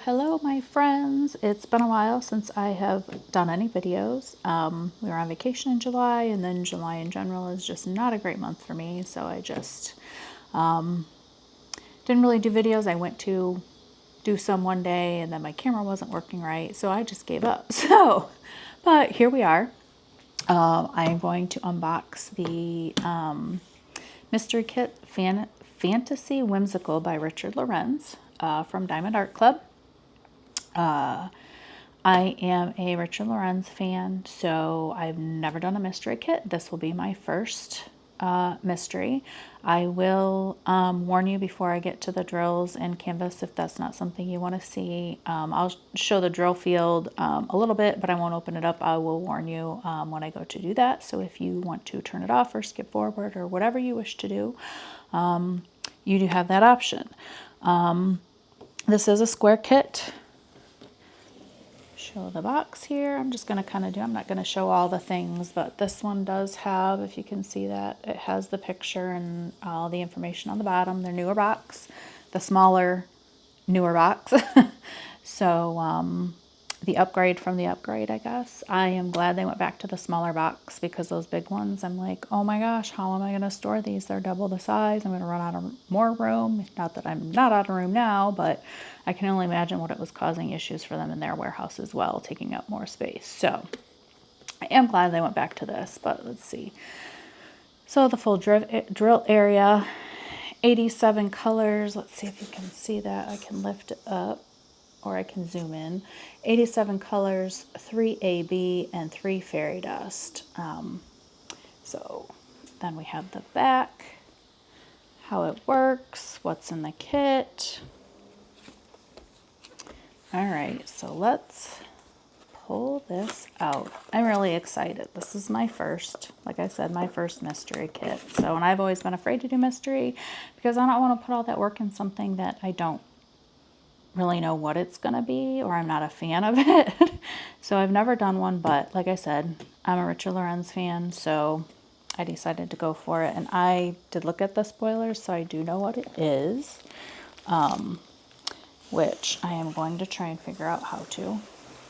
Hello, my friends. It's been a while since I have done any videos. We were on vacation in July, and then July in general is just not a great month for me, so I just didn't really do videos. I went to do some one day, and then my camera wasn't working right, so I just gave up. But here we are. I'm going to unbox the Mystery Kit Fantasy Whimsical by Richard Lorenz from Diamond Art Club. I am a Richard Lorenz fan, so I've never done a mystery kit. This will be my first mystery. I will warn you before I get to the drills and canvas if that's not something you want to see. I'll show the drill field a little bit, but I won't open it up. I will warn you when I go to do that. So if you want to turn it off or skip forward or whatever you wish to do, you do have that option. This is a square kit. Show the box here. I'm just going to I'm not going to show all the things, but this one does have, if you can see that, it has the picture and all the information on the bottom. Their newer box, the smaller, newer box. So the upgrade from the upgrade, I guess. I am glad they went back to the smaller box because those big ones, I'm like, oh my gosh, how am I going to store these? They're double the size. I'm going to run out of more room. Not that I'm not out of room now, but I can only imagine what it was causing issues for them in their warehouse as well, taking up more space. So I am glad they went back to this, but let's see. So the full drill area, 87 colors. Let's see if you can see that. I can lift it up, or I can zoom in. 87 colors, 3 AB, and 3 fairy dust. So then we have the back, how it works, what's in the kit. All right, so let's pull this out. I'm really excited. This is my first, like I said, my first mystery kit. So, and I've always been afraid to do mystery because I don't want to put all that work in something that I don't really know what it's going to be, or I'm not a fan of it. So I've never done one, but like I said, I'm a Richard Lorenz fan, so I decided to go for it. And I did look at the spoilers, so I do know what it is, which I am going to try and figure out how to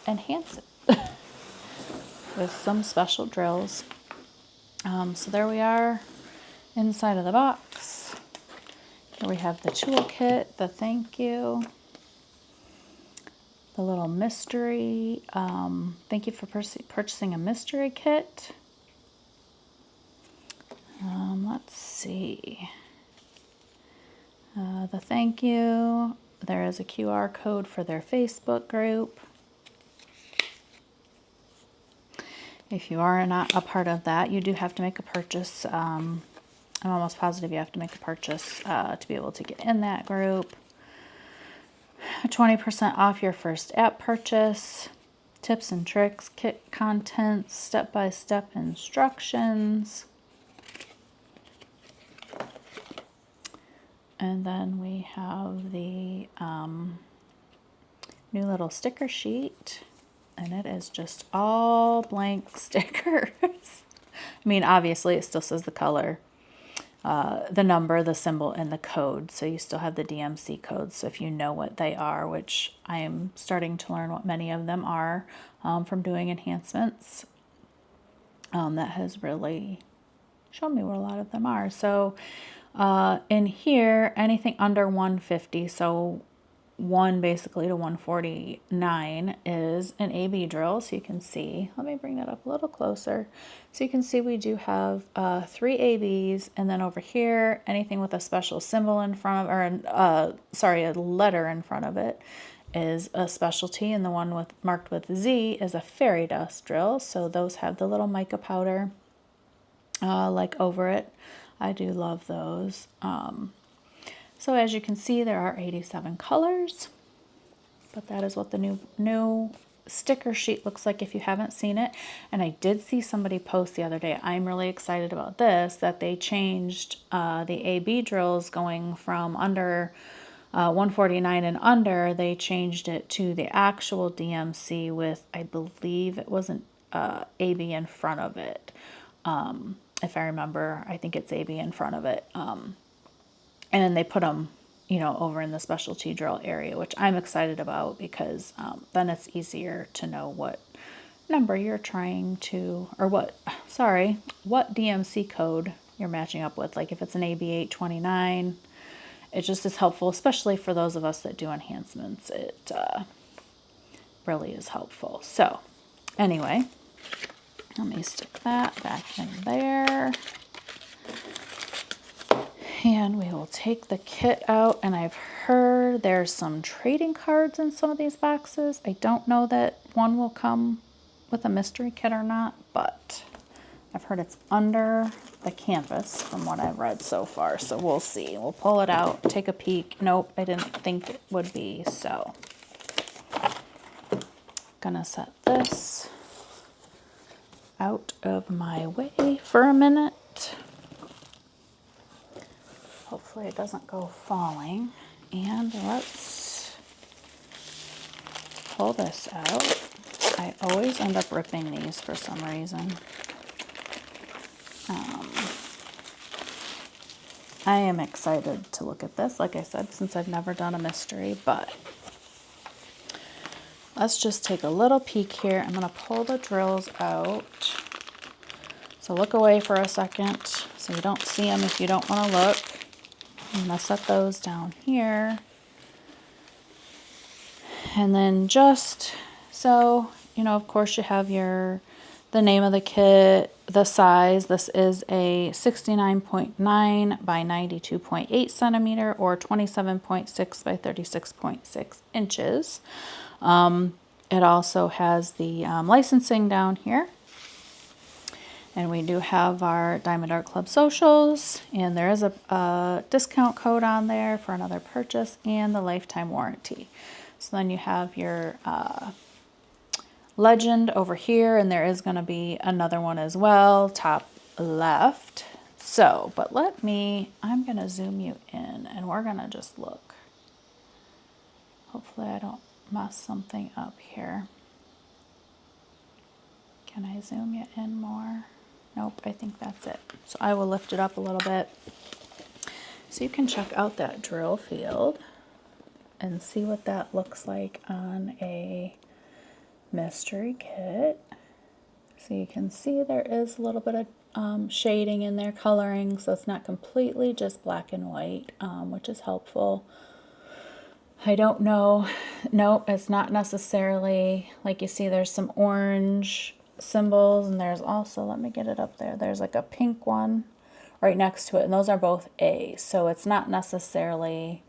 enhance it with some special drills. So there we are inside of the box. Here we have the toolkit, the thank you, the little mystery. Thank you for purchasing a mystery kit. Let's see. The thank you. There is a QR code for their Facebook group. If you are not a part of that, you do have to make a purchase. I'm almost positive you have to make a purchase to be able to get in that group. 20% off your first app purchase, tips and tricks, kit contents, step-by-step instructions. And then we have the new little sticker sheet, and it is just all blank stickers. I mean, obviously it still says the color, the number, the symbol, and the code. So you still have the DMC codes. So if you know what they are, which I am starting to learn what many of them are from doing enhancements, that has really shown me what a lot of them are. So in here, anything under 150, so 1 basically to 149 is an AB drill. So you can see, let me bring that up a little closer. So you can see we do have 3 ABs, and then over here, anything with a special symbol in front of, or a letter in front of it is a specialty, and the one marked with Z is a fairy dust drill. So those have the little mica powder like over it. I do love those. So as you can see, there are 87 colors, but that is what the new sticker sheet looks like if you haven't seen it. And I did see somebody post the other day, I'm really excited about this, that they changed the AB drills going from under 149 and under, they changed it to the actual DMC with, I believe it wasn't AB in front of it. If I remember, I think it's AB in front of it. And then they put them, you know, over in the specialty drill area, which I'm excited about because then it's easier to know what number you're trying to, or what DMC code you're matching up with. Like if it's an AB 829, it just is helpful, especially for those of us that do enhancements. It really is helpful. So anyway, let me stick that back in there. And we will take the kit out, and I've heard there's some trading cards in some of these boxes. I don't know that one will come with a mystery kit or not, but I've heard it's under the canvas from what I've read so far, so we'll see. We'll pull it out, take a peek. Nope, I didn't think it would be, so. Gonna set this out of my way for a minute. Hopefully it doesn't go falling. And let's pull this out. I always end up ripping these for some reason. I am excited to look at this, like I said, since I've never done a mystery, but let's just take a little peek here. I'm going to pull the drills out. So look away for a second so you don't see them if you don't want to look. I'm going to set those down here. And then just so, you know, of course you have the name of the kit, the size. This is a 69.9 by 92.8 centimeter or 27.6 by 36.6 inches. It also has the licensing down here. And we do have our Diamond Art Club socials, and there is a discount code on there for another purchase and the lifetime warranty. So then you have your legend over here, and there is going to be another one as well, top left. So, but I'm going to zoom you in, and we're going to just look. Hopefully I don't mess something up here. Can I zoom you in more? Nope, I think that's it. So I will lift it up a little bit so you can check out that drill field and see what that looks like on a mystery kit. So you can see there is a little bit of shading in there, coloring, so it's not completely just black and white, which is helpful. I don't know. No, it's not necessarily, like you see there's some orange symbols, and there's also, let me get it up there, there's like a pink one right next to it, and those are both A, so it's not necessarily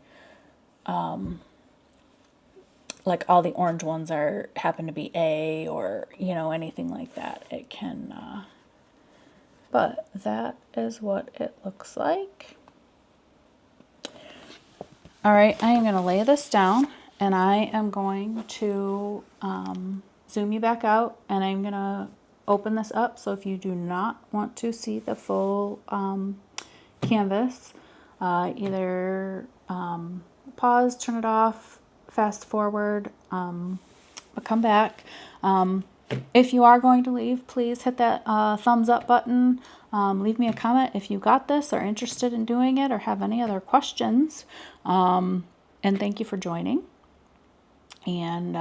like all the orange ones happen to be A, or you know, anything like that. It can but that is what it looks like. All right, I am going to lay this down, and I am going to zoom you back out, and I'm going to open this up. So if you do not want to see the full canvas, either pause, turn it off, fast forward, but come back. If you are going to leave, please hit that thumbs up button. Leave me a comment if you got this, or interested in doing it, or have any other questions. And thank you for joining. And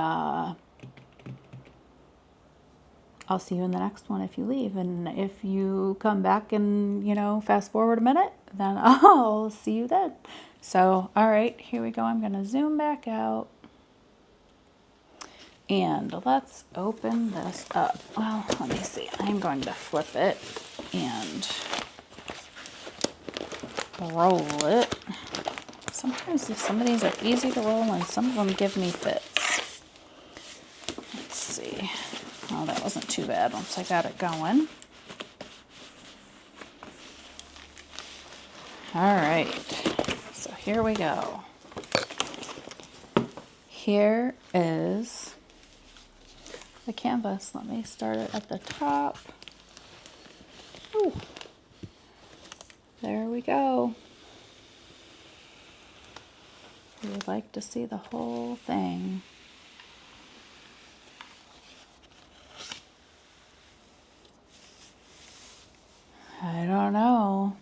I'll see you in the next one if you leave. And if you come back and, you know, fast forward a minute, then I'll see you then. So, all right, here we go. I'm going to zoom back out. And let's open this up. Well, let me see. I'm going to flip it and roll it. Sometimes some of these are easy to roll, and some of them give me fits. Let's see. Oh, that wasn't too bad once I got it going. All right. So here we go. Here is the canvas. Let me start it at the top. Ooh. There we go. We would like to see the whole thing. I don't know.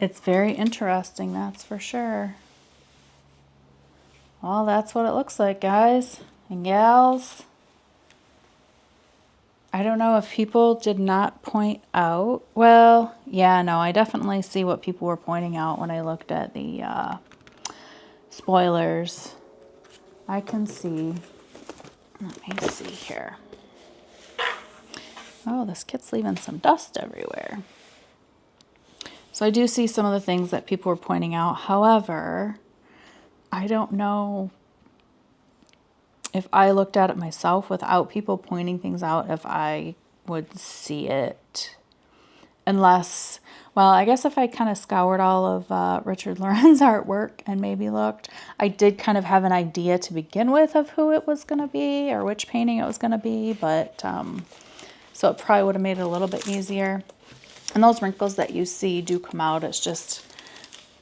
It's very interesting, that's for sure. Well, that's what it looks like, guys and gals. I don't know if people did not point out. Well, yeah, no, I definitely see what people were pointing out when I looked at the spoilers. I can see. Let me see here. Oh, this kit's leaving some dust everywhere. So I do see some of the things that people were pointing out. However, I don't know if I looked at it myself without people pointing things out, if I would see it. Unless, well, I guess if I kind of scoured all of Richard Lorenz artwork and maybe looked, I did kind of have an idea to begin with of who it was going to be or which painting it was going to be. But so it probably would have made it a little bit easier. And those wrinkles that you see do come out. It's just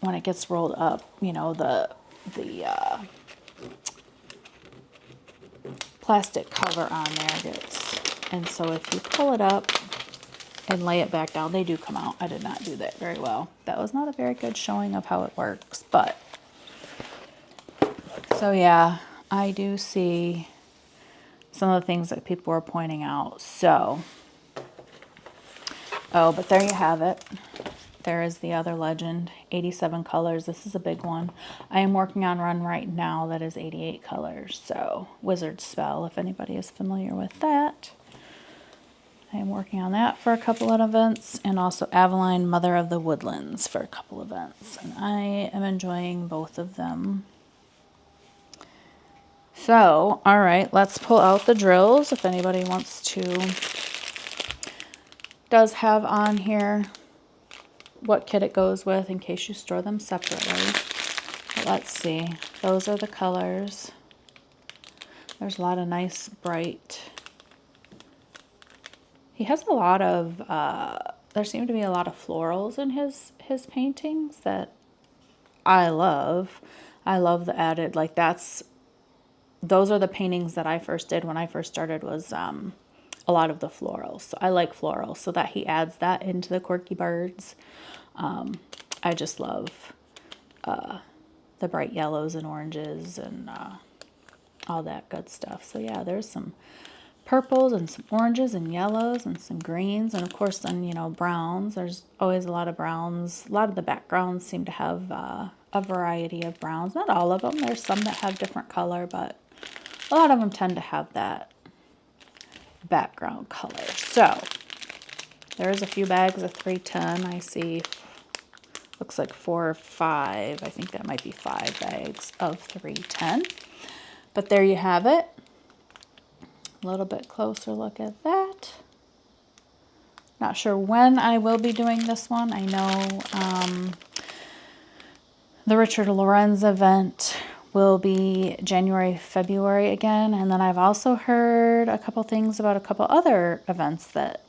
when it gets rolled up, you know, the plastic cover on there gets, and so if you pull it up and lay it back down, they do come out. I did not do that very well. That was not a very good showing of how it works, but so yeah, I do see some of the things that people were pointing out. So, oh, but there you have it. There is the other legend, 87 colors. This is a big one. I am working on one right now that is 88 colors. So, Wizard Spell, if anybody is familiar with that. I am working on that for a couple of events, and also Aveline, Mother of the Woodlands, for a couple of events. And I am enjoying both of them. So, all right, let's pull out the drills if anybody wants to. Does have on here what kit it goes with in case you store them separately. But let's see. Those are the colors. There's a lot of nice bright. He has a lot of, there seem to be a lot of florals in his paintings that I love. I love the added, like those are the paintings that I first did when I first started, was a lot of the florals. So I like florals, so that he adds that into the quirky birds. I just love the bright yellows and oranges and all that good stuff. So yeah, there's some purples and some oranges and yellows and some greens, and of course then, you know, browns. There's always a lot of browns. A lot of the backgrounds seem to have a variety of browns. Not all of them. There's some that have different color, but a lot of them tend to have that background color. So there's a few bags of 310. I see, looks like 4 or 5. I think that might be 5 bags of 310. But there you have it. A little bit closer look at that. Not sure when I will be doing this one. I know the Richard Lorenz event will be January, February again. And then I've also heard a couple things about a couple other events that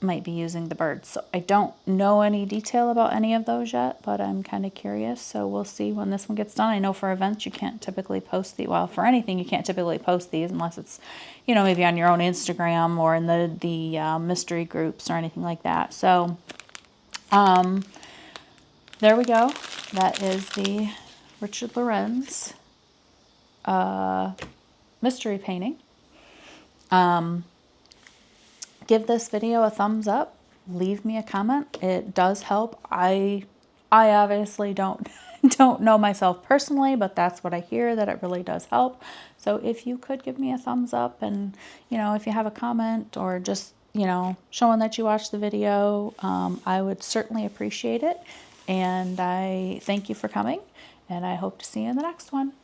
might be using the birds. So I don't know any detail about any of those yet, but I'm kind of curious. So we'll see when this one gets done. I know for events you can't typically post the, well, for anything you can't typically post these unless it's, you know, maybe on your own Instagram or in the mystery groups or anything like that. So there we go. That is the Richard Lorenz mystery painting. Give this video a thumbs up. Leave me a comment. It does help. I obviously don't know myself personally, but that's what I hear, that it really does help. So if you could give me a thumbs up, and, you know, if you have a comment or just, you know, showing that you watched the video, I would certainly appreciate it. And I thank you for coming, and I hope to see you in the next one.